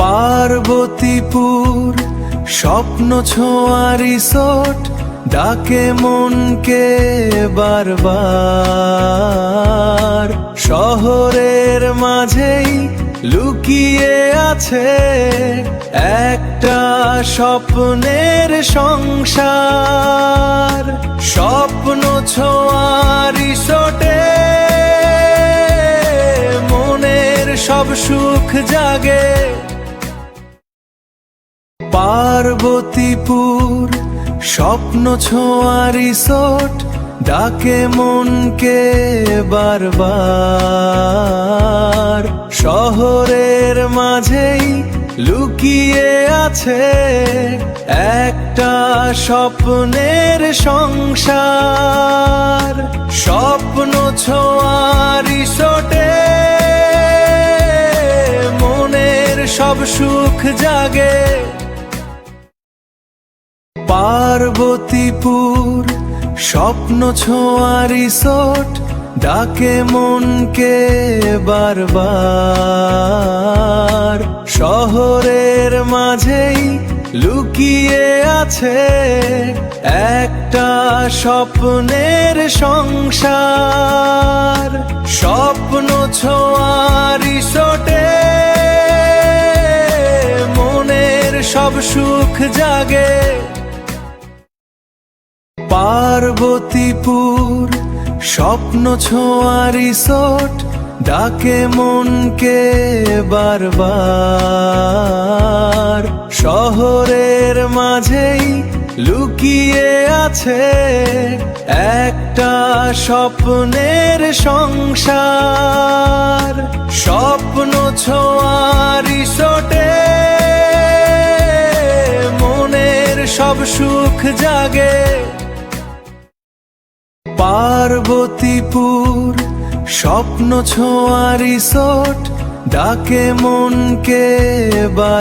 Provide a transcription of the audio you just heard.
পার্বতীপুর স্বপ্ন ছোঁয়া রিসোর্ট ডাকে মনকে বারবার। শহরের মাঝেই লুকিয়ে আছে একটা স্বপ্নের সংসার। স্বপ্ন ছোঁয়া রিসোর্টে মনের সব সুখ জাগে। পার্বতীপুর স্বপ্ন ছোঁয়া রিসোর্ট ডাকে মনকে বারবার। শহরের মাঝেই লুকিয়ে আছে একটা স্বপ্নের সংসার। স্বপ্ন ছোঁয়া রিসোর্টে মনের সব সুখ জাগে। পার্বতীপুর স্বপ্ন ছোঁয়া রিসোর্ট ডাকে মনকে বারবার। শহরের মাঝেই লুকিয়ে আছে একটা স্বপ্নের সংসার। স্বপ্ন ছোঁয়া রিসোর্টে মনের সব সুখ জাগে। পার্বতীপুর স্বপ্ন ছোঁয়া রিসোর্ট ডাকে মনকে বারবার। শহরের মাঝেই লুকিয়ে আছে একটা স্বপ্নের সংসার। স্বপ্ন ছোঁয়া রিসোর্টে মনের সব সুখ জাগে। পার্বতীপুর স্বপ্ন ছোঁয়া রিসোর্ট ডাকে মনকে